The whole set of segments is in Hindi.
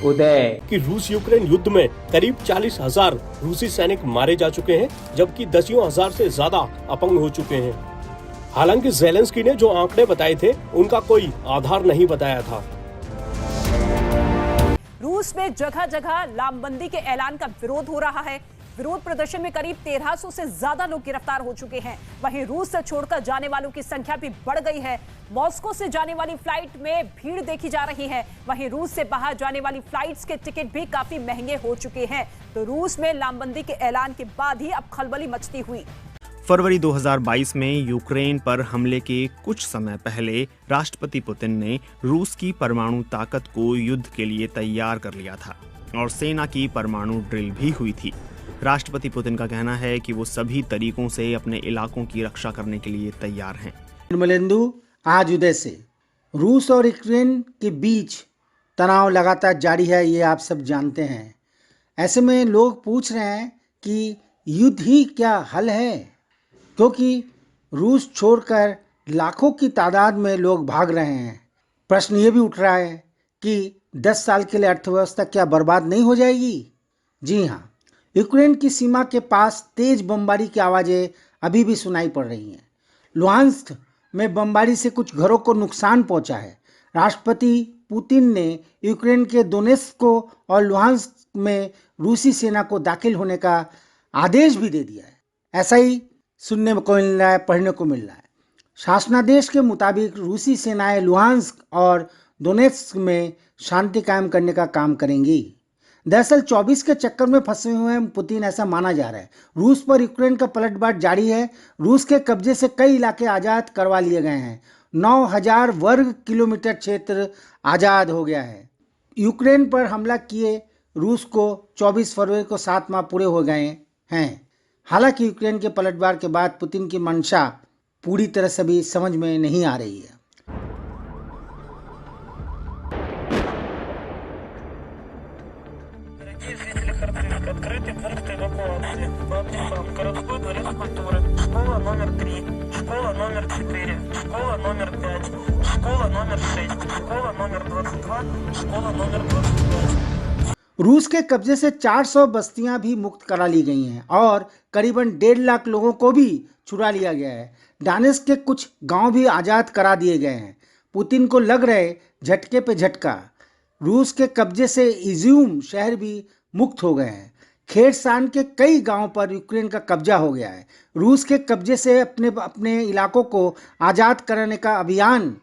उदय कि रूस यूक्रेन युद्ध में करीब 40,000 रूसी सैनिक मारे जा चुके हैं, जबकि दसियों हजार से ज्यादा अपंग हो चुके हैं। हालांकि ज़ेलेंस्की ने जो आंकड़े बताए थे, उनका कोई आधार नहीं बताया था। रूस में जगह जगह लामबंदी के ऐलान का विरोध हो रहा है। विरोध प्रदर्शन में करीब 1300 से ज्यादा लोग गिरफ्तार हो चुके हैं। वहीं रूस से छोड़कर जाने वालों की संख्या भी बढ़ गई है। मॉस्को से जाने वाली फ्लाइट में भीड़ देखी जा रही है। वहीं रूस से बाहर जाने वाली फ्लाइट्स के टिकट भी काफी महंगे हो चुके हैं। तो रूस में लामबंदी के ऐलान के बाद ही अब खलबली मचती हुई। फरवरी 2022 में यूक्रेन पर हमले के कुछ समय पहले राष्ट्रपति पुतिन ने रूस की परमाणु ताकत को युद्ध के लिए तैयार कर लिया था और सेना की परमाणु ड्रिल भी हुई थी। राष्ट्रपति पुतिन का कहना है कि वो सभी तरीकों से अपने इलाकों की रक्षा करने के लिए तैयार हैं। निर्मलेंदु, आज उदय से रूस और यूक्रेन के बीच तनाव लगातार जारी है, ये आप सब जानते हैं। ऐसे में लोग पूछ रहे हैं कि युद्ध ही क्या हल है, क्योंकि रूस छोड़कर लाखों की तादाद में लोग भाग रहे हैं। प्रश्न ये भी उठ रहा है कि 10 साल के लिए अर्थव्यवस्था क्या बर्बाद नहीं हो जाएगी? जी हाँ, यूक्रेन की सीमा के पास तेज बमबारी की आवाज़ें अभी भी सुनाई पड़ रही हैं। लुहांस्क में बमबारी से कुछ घरों को नुकसान पहुंचा है। राष्ट्रपति पुतिन ने यूक्रेन के दोनेत्स्क और लुहांस्क में रूसी सेना को दाखिल होने का आदेश भी दे दिया है। ऐसा ही सुनने को मिल रहा है, पढ़ने को मिल रहा है। शासनादेश के मुताबिक रूसी सेनाएं लुहांस्क और दोनेत्स्क में शांति कायम करने का काम करेंगी। दरअसल 24 के चक्कर में फंसे हुए हैं पुतिन, ऐसा माना जा रहा है। रूस पर यूक्रेन का पलटवार जारी है। रूस के कब्जे से कई इलाके आज़ाद करवा लिए गए हैं। 9,000 वर्ग किलोमीटर क्षेत्र आज़ाद हो गया है। यूक्रेन पर हमला किए रूस को 24 फरवरी को 7 माह पूरे हो गए हैं। हालांकि यूक्रेन के पलटवार के बाद पुतिन की मंशा पूरी तरह से भी समझ में नहीं आ रही है। रूस के कब्जे से 400 बस्तियां भी मुक्त करा ली गई हैं और करीबन 1.5 लाख लोगों को भी छुड़ा लिया गया है। डोनेत्स्क के कुछ गांव भी आज़ाद करा दिए गए हैं। पुतिन को लग रहे झटके पे झटका। रूस के कब्जे से इज्यूम शहर भी मुक्त हो गए हैं। खेरसान के कई गांवों पर यूक्रेन का कब्जा हो गया है। रूस के कब्जे से अपने इलाकों को आज़ाद कराने का अभियान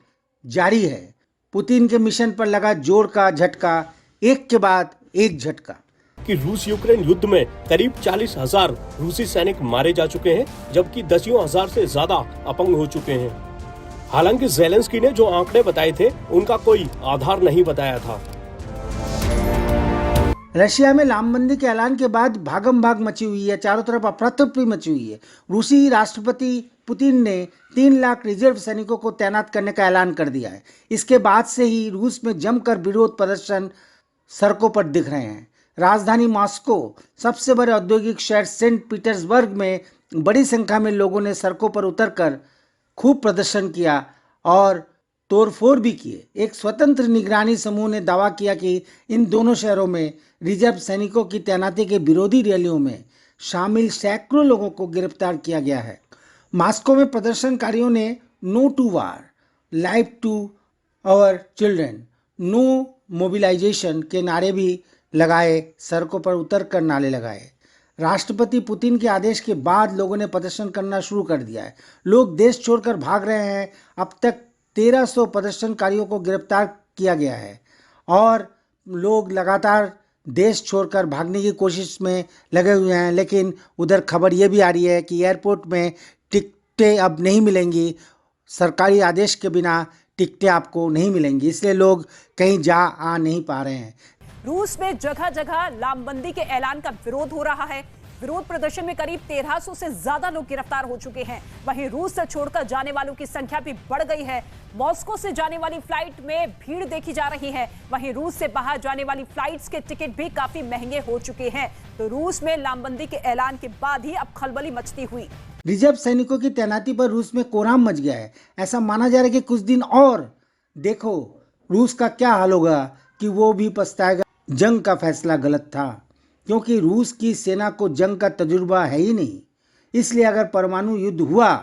जारी है। पुतिन के मिशन पर लगा जोर का झटका, एक के बाद एक झटका। कि रूस यूक्रेन युद्ध में करीब 40,000 रूसी सैनिक मारे जा चुके हैं, जबकि दसियों हजार से ज्यादा अपंग हो चुके हैं। हालांकि ज़ेलेंस्की ने जो आंकड़े बताए थे, उनका कोई आधार नहीं बताया था। रशिया में लामबंदी के ऐलान के बाद भागम भाग मची हुई है। चारों तरफ अफरा तफरी मची हुई है। रूसी राष्ट्रपति पुतिन ने 3 लाख रिजर्व सैनिकों को तैनात करने का ऐलान कर दिया है। इसके बाद से ही रूस में जमकर विरोध प्रदर्शन सड़कों पर दिख रहे हैं। राजधानी मॉस्को, सबसे बड़े औद्योगिक शहर सेंट पीटर्सबर्ग में बड़ी संख्या में लोगों ने सड़कों पर उतरकर खूब प्रदर्शन किया और तोड़फोड़ भी किए। एक स्वतंत्र निगरानी समूह ने दावा किया कि इन दोनों शहरों में रिजर्व सैनिकों की तैनाती के विरोधी रैलियों में शामिल सैकड़ों लोगों को गिरफ्तार किया गया है। मॉस्को में प्रदर्शनकारियों ने no to war, life to our children, no mobilisation के नारे भी लगाए, सड़कों पर उतरकर नारे लगाए। राष्ट्रपति पुतिन के आदेश के बाद लोगों ने प्रदर्शन करना शुरू कर दिया है। लोग देश छोड़कर भाग रहे हैं। अब तक 1300 प्रदर्शनकारियों को गिरफ्तार किया गया है और लोग लगातार देश छोड़कर भागने की कोशिश में लगे हुए हैं। लेकिन उधर खबर ये भी आ रही है कि एयरपोर्ट में टिकटें अब नहीं मिलेंगी। सरकारी आदेश के बिना टिकटें आपको नहीं मिलेंगी, इसलिए लोग कहीं जा आ नहीं पा रहे हैं। रूस में जगह जगह लामबंदी के ऐलान का विरोध हो रहा है। विरोध प्रदर्शन में करीब 1300 से ज्यादा लोग गिरफ्तार हो चुके हैं। वहीं रूस से छोड़कर जाने वालों की संख्या भी बढ़ गई है। मॉस्को से जाने वाली फ्लाइट में भीड़ देखी जा रही है। वहीं रूस से बाहर जाने वाली फ्लाइट्स के टिकट भी काफी महंगे हो चुके हैं। तो रूस में लामबंदी के ऐलान के बाद ही अब खलबली मचती हुई। रिजर्व सैनिकों की तैनाती पर रूस में कोहराम मच गया है। ऐसा माना जा रहा है कि कुछ दिन और देखो रूस का क्या हाल होगा, कि वो भी पछताएगा जंग का फैसला गलत था, क्योंकि रूस की सेना को जंग का तजुर्बा है ही नहीं। इसलिए अगर परमाणु युद्ध हुआ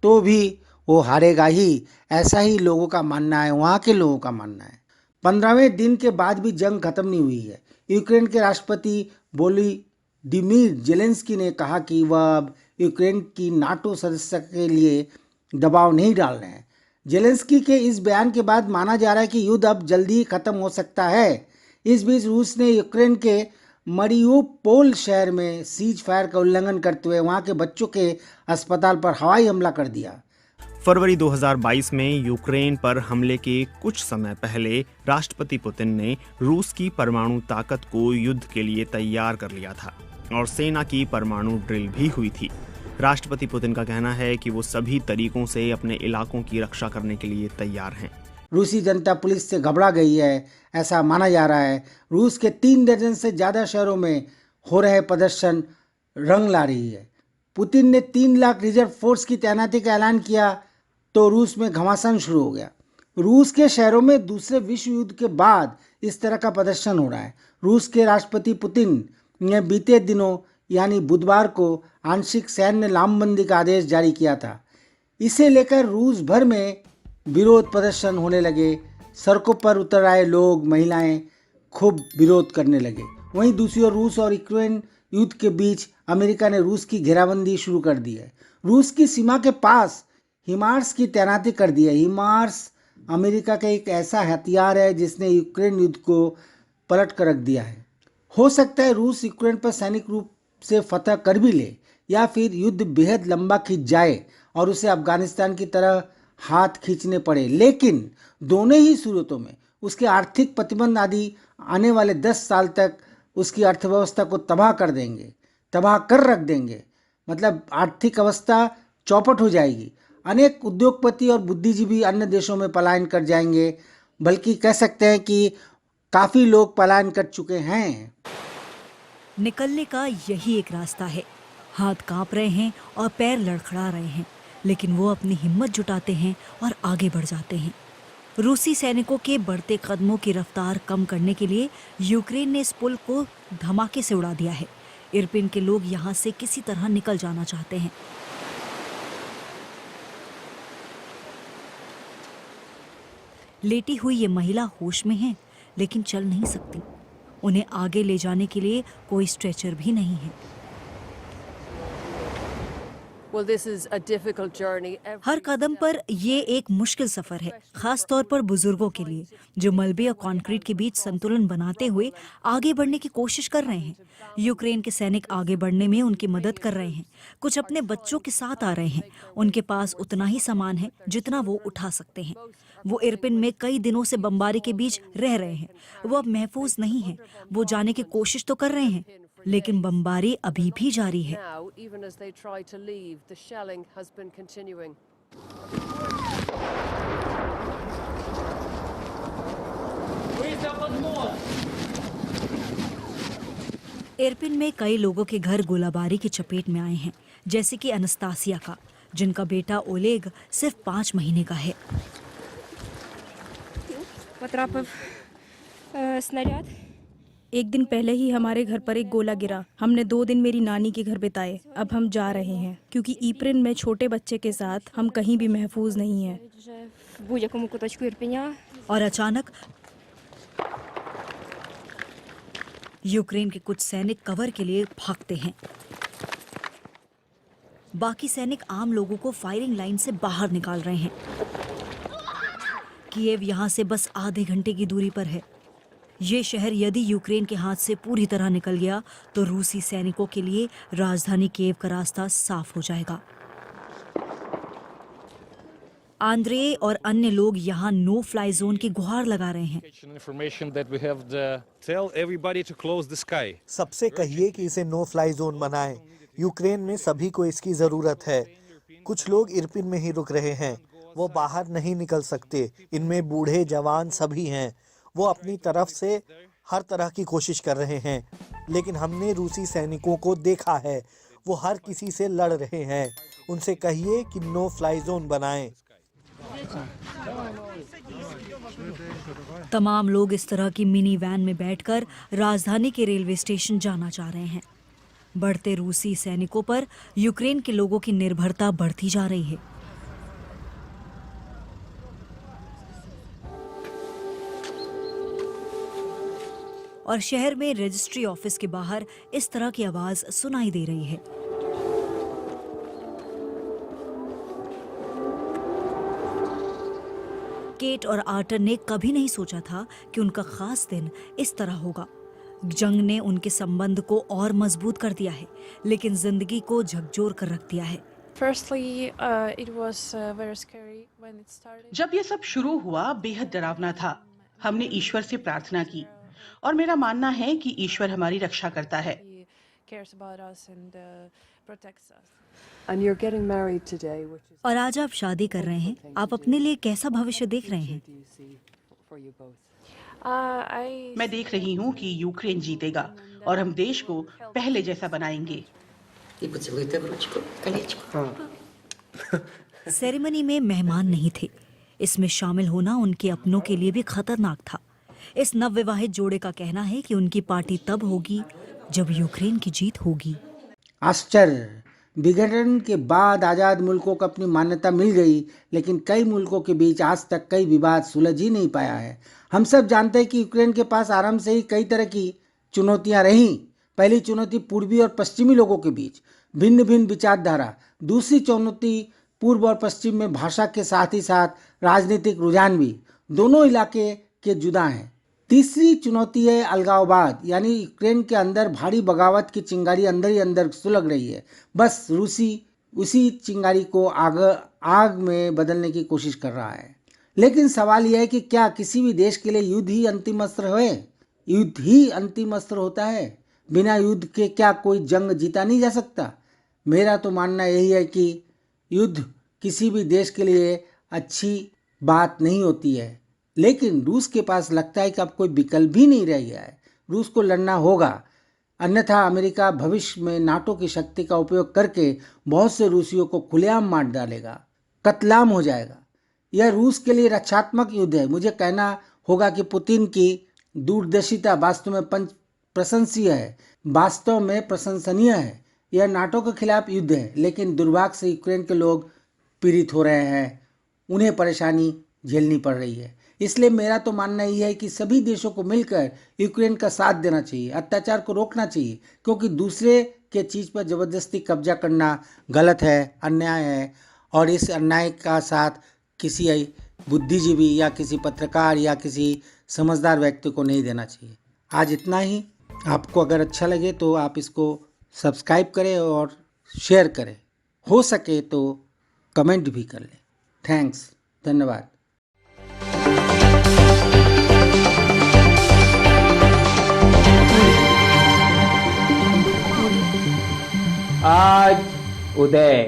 तो भी वो हारेगा ही, ऐसा ही लोगों का मानना है, वहाँ के लोगों का मानना है। 15वें दिन के बाद भी जंग खत्म नहीं हुई है। यूक्रेन के राष्ट्रपति वोलोदिमीर जेलेंस्की ने कहा कि वह अब यूक्रेन की नाटो सदस्यता के लिए दबाव नहीं डाल रहे हैं। जेलेंस्की के इस बयान के बाद माना जा रहा है कि युद्ध अब जल्दी ही खत्म हो सकता है। इस बीच रूस ने यूक्रेन के मरियोपोल शहर में सीज फायर का उल्लंघन करते हुए वहां के बच्चों के अस्पताल पर हवाई हमला कर दिया। फरवरी 2022 में यूक्रेन पर हमले के कुछ समय पहले राष्ट्रपति पुतिन ने रूस की परमाणु ताकत को युद्ध के लिए तैयार कर लिया था और सेना की परमाणु ड्रिल भी हुई थी। राष्ट्रपति पुतिन का कहना है कि वो सभी तरीकों से अपने इलाकों की रक्षा करने के लिए तैयार हैं। रूसी जनता पुलिस से घबरा गई है, ऐसा माना जा रहा है। रूस के 3 दर्जन से ज़्यादा शहरों में हो रहे प्रदर्शन रंग ला रही है। पुतिन ने 3 लाख रिजर्व फोर्स की तैनाती का ऐलान किया तो रूस में घमासान शुरू हो गया। रूस के शहरों में दूसरे विश्व युद्ध के बाद इस तरह का प्रदर्शन हो रहा है। रूस के राष्ट्रपति पुतिन ने बीते दिनों यानी बुधवार को आंशिक सैन्य लामबंदी का आदेश जारी किया था। इसे लेकर रूस भर में विरोध प्रदर्शन होने लगे। सड़कों पर उतर आए लोग, महिलाएं खूब विरोध करने लगे। वहीं दूसरी ओर रूस और यूक्रेन युद्ध के बीच अमेरिका ने रूस की घेराबंदी शुरू कर दी है। रूस की सीमा के पास हिमार्स की तैनाती कर दी है। हिमार्स अमेरिका का एक ऐसा हथियार है जिसने यूक्रेन युद्ध को पलट कर रख दिया है। हो सकता है रूस यूक्रेन पर सैनिक रूप से फतह कर भी ले, या फिर युद्ध बेहद लंबा खिंच जाए और उसे अफगानिस्तान की तरह हाथ खींचने पड़े। लेकिन दोनों ही सूरतों में उसके आर्थिक प्रतिबंध आदि आने वाले 10 साल तक उसकी अर्थव्यवस्था को तबाह कर देंगे, तबाह कर रख देंगे। मतलब आर्थिक अवस्था चौपट हो जाएगी। अनेक उद्योगपति और बुद्धिजीवी अन्य देशों में पलायन कर जाएंगे, बल्कि कह सकते हैं कि काफ़ी लोग पलायन कर चुके हैं। निकलने का यही एक रास्ता है। हाथ कांप रहे हैं और पैर लड़खड़ा रहे हैं, लेकिन वो अपनी हिम्मत जुटाते हैं और आगे बढ़ जाते हैं। रूसी सैनिकों के बढ़ते कदमों की रफ्तार कम करने के लिए यूक्रेन ने इस पुल को धमाके से उड़ा दिया है। इरपिन के लोग यहाँ से किसी तरह निकल जाना चाहते हैं। लेटी हुई ये महिला होश में है, लेकिन चल नहीं सकती। उन्हें आगे ले जाने के लिए कोई स्ट्रेचर भी नहीं है। हर कदम पर ये एक मुश्किल सफर है, खास तौर पर बुजुर्गों के लिए, जो मलबे और कंक्रीट के बीच संतुलन बनाते हुए आगे बढ़ने की कोशिश कर रहे हैं। यूक्रेन के सैनिक आगे बढ़ने में उनकी मदद कर रहे हैं। कुछ अपने बच्चों के साथ आ रहे हैं। उनके पास उतना ही सामान है जितना वो उठा सकते हैं। वो इरपिन में कई दिनों से बमबारी के बीच रह रहे हैं। वो अब महफूज नहीं है। वो जाने की कोशिश तो कर रहे हैं, लेकिन बमबारी अभी भी जारी है। इरपिन में कई लोगों के घर गोलाबारी की चपेट में आए हैं, जैसे कि अनस्तासिया का, जिनका बेटा ओलेग सिर्फ 5 महीने का है। एक दिन पहले ही हमारे घर पर एक गोला गिरा। हमने 2 दिन मेरी नानी के घर बिताए। अब हम जा रहे हैं, क्योंकि इरपिन में छोटे बच्चे के साथ हम कहीं भी महफूज नहीं हैं। और अचानक यूक्रेन के कुछ सैनिक कवर के लिए भागते हैं। बाकी सैनिक आम लोगों को फायरिंग लाइन से बाहर निकाल रहे हैं। कीव यहाँ से बस आधे घंटे की दूरी पर है। ये शहर यदि यूक्रेन के हाथ से पूरी तरह निकल गया तो रूसी सैनिकों के लिए राजधानी कीव का रास्ता साफ हो जाएगा। आंद्रे और अन्य लोग यहाँ नो फ्लाई जोन की गुहार लगा रहे हैं। सबसे कहिए कि इसे नो फ्लाई जोन बनाएं। यूक्रेन में सभी को इसकी जरूरत है। कुछ लोग इरपिन में ही रुक रहे हैं। वो बाहर नहीं निकल सकते। इनमें बूढ़े जवान सभी हैं। वो अपनी तरफ से हर तरह की कोशिश कर रहे हैं, लेकिन हमने रूसी सैनिकों को देखा है। वो हर किसी से लड़ रहे हैं। उनसे कहिए कि नो फ्लाई जोन बनाएं। तमाम लोग इस तरह की मिनी वैन में बैठकर राजधानी के रेलवे स्टेशन जाना चाह रहे हैं। बढ़ते रूसी सैनिकों पर यूक्रेन के लोगों की निर्भरता बढ़ती जा रही है। और शहर में रजिस्ट्री ऑफिस के बाहर इस तरह की आवाज सुनाई दे रही है। केट और आर्टन ने कभी नहीं सोचा था कि उनका खास दिन इस तरह होगा। जंग ने उनके संबंध को और मजबूत कर दिया है, लेकिन जिंदगी को झकझोर कर रख दिया है। जब ये सब शुरू हुआ बेहद डरावना था। हमने ईश्वर से प्रार्थना की और मेरा मानना है कि ईश्वर हमारी रक्षा करता है। और आज आप शादी कर रहे हैं। आप अपने लिए कैसा भविष्य देख रहे हैं? मैं देख रही हूँ कि यूक्रेन जीतेगा और हम देश को पहले जैसा बनाएंगे। सेरेमनी में मेहमान नहीं थे। इसमें शामिल होना उनके अपनों के लिए भी खतरनाक था। इस नवविवाहित जोड़े का कहना है कि उनकी पार्टी तब होगी जब यूक्रेन की जीत होगी। आश्चर्य, विघटन के बाद आज़ाद मुल्कों को अपनी मान्यता मिल गई, लेकिन कई मुल्कों के बीच आज तक कई विवाद सुलझ ही नहीं पाया है। हम सब जानते हैं कि यूक्रेन के पास आरंभ से ही कई तरह की चुनौतियां रहीं। पहली चुनौती पूर्वी और पश्चिमी लोगों के बीच भिन्न भिन्न विचारधारा। दूसरी चुनौती पूर्व और पश्चिम में भाषा के साथ ही साथ राजनीतिक रुझान भी दोनों इलाके के जुदा हैं। तीसरी चुनौती है अलगाववाद, यानी यूक्रेन के अंदर भारी बगावत की चिंगारी अंदर ही अंदर सुलग रही है। बस रूसी उसी चिंगारी को आग में बदलने की कोशिश कर रहा है। लेकिन सवाल यह है कि क्या किसी भी देश के लिए युद्ध ही अंतिम अस्त्र है? युद्ध ही अंतिम अस्त्र होता है? बिना युद्ध के क्या कोई जंग जीता नहीं जा सकता? मेरा तो मानना यही है कि युद्ध किसी भी देश के लिए अच्छी बात नहीं होती है। लेकिन रूस के पास लगता है कि अब कोई विकल्प भी नहीं रह गया है। रूस को लड़ना होगा, अन्यथा अमेरिका भविष्य में नाटो की शक्ति का उपयोग करके बहुत से रूसियों को खुलेआम मार डालेगा, कत्लेआम हो जाएगा। यह रूस के लिए रक्षात्मक युद्ध है। मुझे कहना होगा कि पुतिन की दूरदर्शिता वास्तव में प्रशंसनीय है। यह नाटो के खिलाफ युद्ध है, लेकिन दुर्भाग्य से यूक्रेन के लोग पीड़ित हो रहे हैं, उन्हें परेशानी झेलनी पड़ रही है। इसलिए मेरा तो मानना ही है कि सभी देशों को मिलकर यूक्रेन का साथ देना चाहिए, अत्याचार को रोकना चाहिए, क्योंकि दूसरे के चीज़ पर ज़बरदस्ती कब्जा करना गलत है, अन्याय है। और इस अन्याय का साथ किसी बुद्धिजीवी या किसी पत्रकार या किसी समझदार व्यक्ति को नहीं देना चाहिए। आज इतना ही। आपको अगर अच्छा लगे तो आप इसको सब्सक्राइब करें और शेयर करें, हो सके तो कमेंट भी कर लें। थैंक्स, धन्यवाद। आज उदय